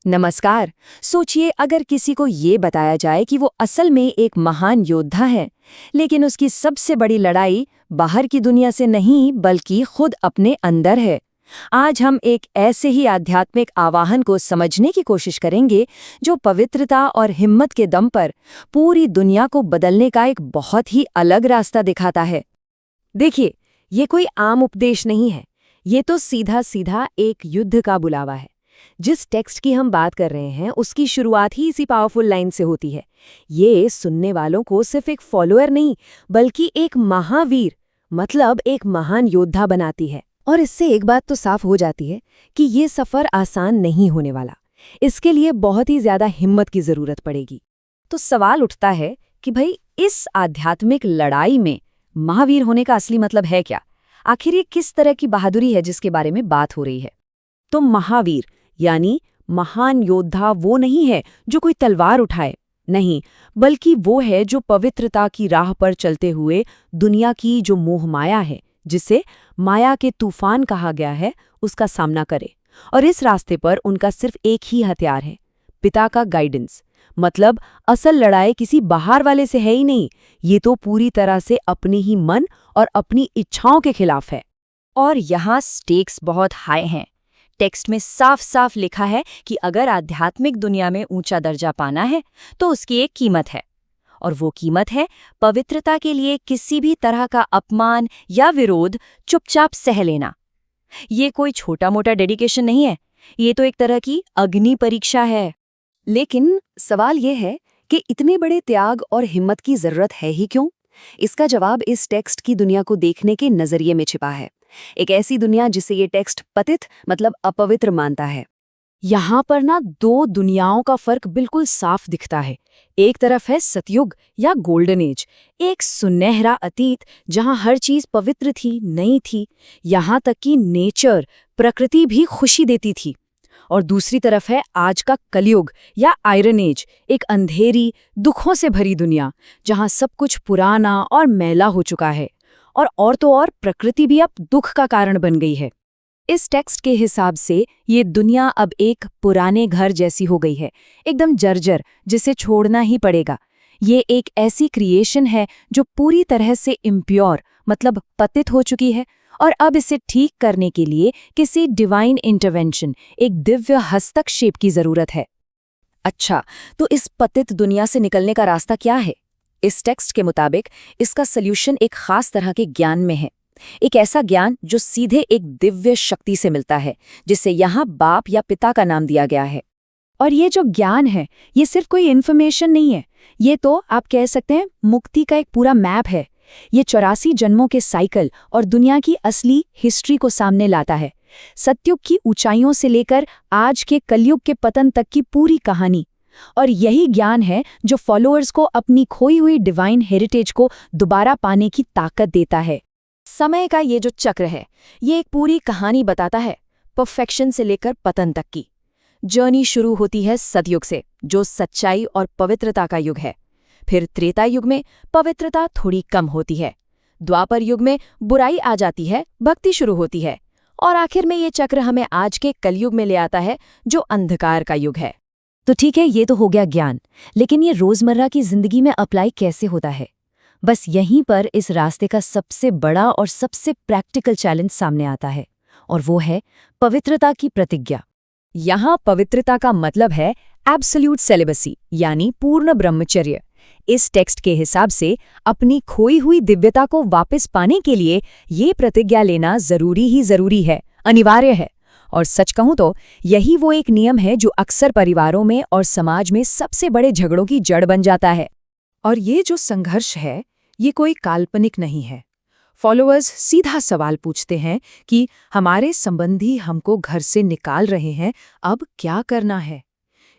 नमस्कार। सोचिए अगर किसी को ये बताया जाए कि वो असल में एक महान योद्धा है, लेकिन उसकी सबसे बड़ी लड़ाई बाहर की दुनिया से नहीं बल्कि खुद अपने अंदर है। आज हम एक ऐसे ही आध्यात्मिक आवाहन को समझने की कोशिश करेंगे जो पवित्रता और हिम्मत के दम पर पूरी दुनिया को बदलने का एक बहुत ही अलग रास्ता दिखाता है। देखिए, ये कोई आम उपदेश नहीं है। ये तो सीधा सीधा एक युद्ध का बुलावा है। जिस टेक्स्ट की हम बात कर रहे हैं उसकी शुरुआत ही इसी पावरफुल लाइन से होती है। ये सुनने वालों को सिर्फ एक फॉलोअर नहीं बल्कि एक महावीर मतलब एक महान योद्धा बनाती है। और इससे एक बात तो साफ हो जाती है कि ये सफ़र आसान नहीं होने वाला। इसके लिए बहुत ही ज़्यादा हिम्मत की ज़रूरत पड़ेगी। तो सवाल उठता है कि भाई इस आध्यात्मिक लड़ाई में महावीर होने का असली मतलब है क्या? आखिर ये किस तरह की बहादुरी है जिसके बारे में बात हो रही है? तो महावीर यानी महान योद्धा वो नहीं है जो कोई तलवार उठाए, नहीं, बल्कि वो है जो पवित्रता की राह पर चलते हुए दुनिया की जो मोह माया है, जिसे माया के तूफान कहा गया है, उसका सामना करे। और इस रास्ते पर उनका सिर्फ एक ही हथियार है, पिता का गाइडेंस। मतलब असल लड़ाई किसी बाहर वाले से है ही नहीं, ये तो पूरी तरह से अपने ही मन और अपनी इच्छाओं के खिलाफ है। और यहाँ स्टेक्स बहुत हाई हैं। टेक्स्ट में साफ साफ लिखा है कि अगर आध्यात्मिक दुनिया में ऊंचा दर्जा पाना है तो उसकी एक कीमत है, और वो कीमत है पवित्रता के लिए किसी भी तरह का अपमान या विरोध चुपचाप सह लेना। ये कोई छोटा मोटा डेडिकेशन नहीं है, ये तो एक तरह की अग्नि परीक्षा है। लेकिन सवाल ये है कि इतने बड़े त्याग और हिम्मत की जरूरत है ही क्यों? इसका जवाब इस टेक्स्ट की दुनिया को देखने के नजरिए में छिपा है। एक ऐसी दुनिया जिसे ये टेक्स्ट पतित मतलब अपवित्र मानता है। यहाँ पर ना दो दुनियाओं का फर्क बिल्कुल साफ दिखता है। एक तरफ है सतयुग या गोल्डन एज, एक सुनहरा अतीत जहाँ हर चीज पवित्र थी, नई थी, यहाँ तक कि नेचर, प्रकृति भी खुशी देती थी। और दूसरी तरफ है आज का कलयुग या आयरन एज, एक अंधेरी, दुखों से भरी दुनिया जहाँ सब कुछ पुराना और मैला हो चुका है। और तो और प्रकृति भी अब दुख का कारण बन गई है। इस टेक्स्ट के हिसाब से ये दुनिया अब एक पुराने घर जैसी हो गई है, एकदम जर्जर, जिसे छोड़ना ही पड़ेगा। ये एक ऐसी क्रिएशन है जो पूरी तरह से इम्प्योर मतलब पतित हो चुकी है, और अब इसे ठीक करने के लिए किसी डिवाइन इंटरवेंशन, एक दिव्य हस्तक्षेप की जरूरत है। अच्छा, तो इस पतित दुनिया से निकलने का रास्ता क्या है? इस टेक्स्ट के मुताबिक इसका सल्यूशन एक खास तरह के ज्ञान में है। एक ऐसा ज्ञान जो सीधे एक दिव्य शक्ति से मिलता है, जिसे यहाँ बाप या पिता का नाम दिया गया है। और ये जो ज्ञान है, ये सिर्फ कोई इन्फॉर्मेशन नहीं है, ये तो आप कह सकते हैं मुक्ति का एक पूरा मैप है। ये 84 जन्मों के साइकिल और दुनिया की असली हिस्ट्री को सामने लाता है। सतयुग की ऊंचाइयों से लेकर आज के कलयुग के पतन तक की पूरी कहानी। और यही ज्ञान है जो फॉलोअर्स को अपनी खोई हुई डिवाइन हेरिटेज को दोबारा पाने की ताकत देता है। समय का ये जो चक्र है, ये एक पूरी कहानी बताता है, परफेक्शन से लेकर पतन तक की। जर्नी शुरू होती है सतयुग से, जो सच्चाई और पवित्रता का युग है। फिर त्रेता युग में पवित्रता थोड़ी कम होती है, द्वापर युग में बुराई आ जाती है, भक्ति शुरू होती है, और आखिर में ये चक्र हमें आज के कलयुग में ले आता है, जो अंधकार का युग है। तो ठीक है, ये तो हो गया ज्ञान, लेकिन ये रोजमर्रा की जिंदगी में अप्लाई कैसे होता है? बस यहीं पर इस रास्ते का सबसे बड़ा और सबसे प्रैक्टिकल चैलेंज सामने आता है, और वो है पवित्रता की प्रतिज्ञा। यहाँ पवित्रता का मतलब है एब्सोल्यूट सेलिबसी यानी पूर्ण ब्रह्मचर्य। इस टेक्स्ट के हिसाब से अपनी खोई हुई दिव्यता को वापस पाने के लिए ये प्रतिज्ञा लेना जरूरी ही जरूरी है, अनिवार्य है। और सच कहूं तो यही वो एक नियम है जो अक्सर परिवारों में और समाज में सबसे बड़े झगड़ों की जड़ बन जाता है। और ये जो संघर्ष है, ये कोई काल्पनिक नहीं है। फॉलोअर्स सीधा सवाल पूछते हैं कि हमारे संबंधी हमको घर से निकाल रहे हैं, अब क्या करना है?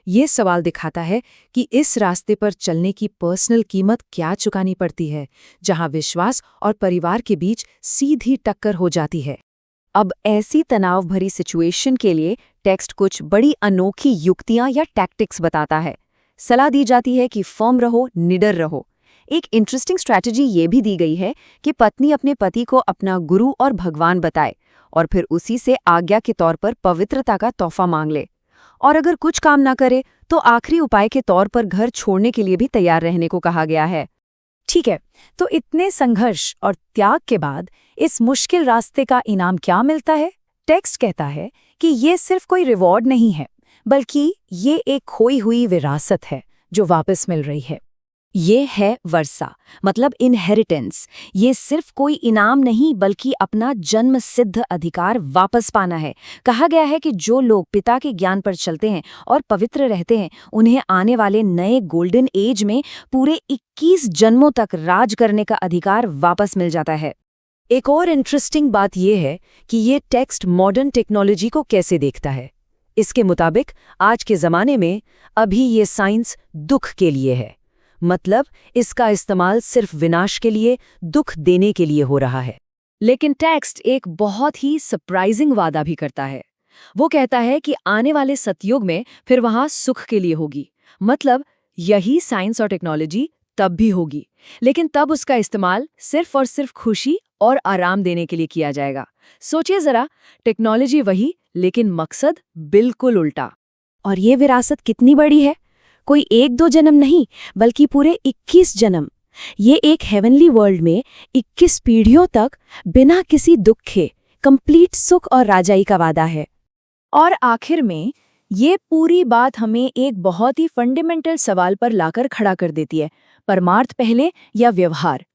ये सवाल दिखाता है कि इस रास्ते पर चलने की पर्सनल कीमत क्या चुकानी पड़ती है, जहां विश्वास और परिवार के बीच सीधी टक्कर हो जाती है। अब ऐसी तनाव भरी सिचुएशन के लिए टेक्स्ट कुछ बड़ी अनोखी युक्तियां या टैक्टिक्स बताता है। सलाह दी जाती है कि फर्म रहो, निडर रहो। एक इंटरेस्टिंग स्ट्रैटेजी ये भी दी गई है कि पत्नी अपने पति को अपना गुरु और भगवान बताए, और फिर उसी से आज्ञा के तौर पर पवित्रता का तोहफा मांग ले। और अगर कुछ काम ना करे तो आखिरी उपाय के तौर पर घर छोड़ने के लिए भी तैयार रहने को कहा गया है। ठीक है, तो इतने संघर्ष और त्याग के बाद इस मुश्किल रास्ते का इनाम क्या मिलता है? टेक्स्ट कहता है कि ये सिर्फ कोई रिवॉर्ड नहीं है, बल्कि ये एक खोई हुई विरासत है जो वापस मिल रही है। ये है वर्षा, मतलब इनहेरिटेंस। ये सिर्फ कोई इनाम नहीं बल्कि अपना जन्म सिद्ध अधिकार वापस पाना है। कहा गया है कि जो लोग पिता के ज्ञान पर चलते हैं और पवित्र रहते हैं, उन्हें आने वाले नए गोल्डन एज में पूरे 21 जन्मों तक राज करने का अधिकार वापस मिल जाता है। एक और इंटरेस्टिंग बात यह है कि ये टेक्स्ट मॉडर्न टेक्नोलॉजी को कैसे देखता है। इसके मुताबिक आज के ज़माने में अभी ये साइंस दुख के लिए है, मतलब इसका इस्तेमाल सिर्फ विनाश के लिए, दुख देने के लिए हो रहा है। लेकिन टेक्स्ट एक बहुत ही सरप्राइजिंग वादा भी करता है। वो कहता है कि आने वाले सतयुग में फिर वहां सुख के लिए होगी, मतलब यही साइंस और टेक्नोलॉजी तब भी होगी, लेकिन तब उसका इस्तेमाल सिर्फ और सिर्फ खुशी और आराम देने के लिए किया जाएगा। सोचिए जरा, टेक्नोलॉजी वही, लेकिन मकसद बिल्कुल उल्टा। और ये विरासत कितनी बड़ी है? कोई 1-2 जन्म नहीं, बल्कि पूरे 21 जन्म। ये एक हेवनली वर्ल्ड में 21 पीढ़ियों तक बिना किसी दुख के कंप्लीट सुख और राजाई का वादा है। और आखिर में ये पूरी बात हमें एक बहुत ही फंडामेंटल सवाल पर लाकर खड़ा कर देती है, परमार्थ पहले या व्यवहार?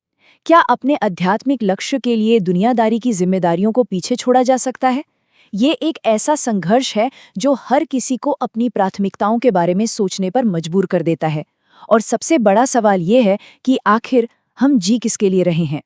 क्या अपने आध्यात्मिक लक्ष्य के लिए दुनियादारी की जिम्मेदारियों को पीछे छोड़ा जा सकता है? ये एक ऐसा संघर्ष है जो हर किसी को अपनी प्राथमिकताओं के बारे में सोचने पर मजबूर कर देता है। और सबसे बड़ा सवाल ये है कि आखिर हम जी किसके लिए रहे हैं?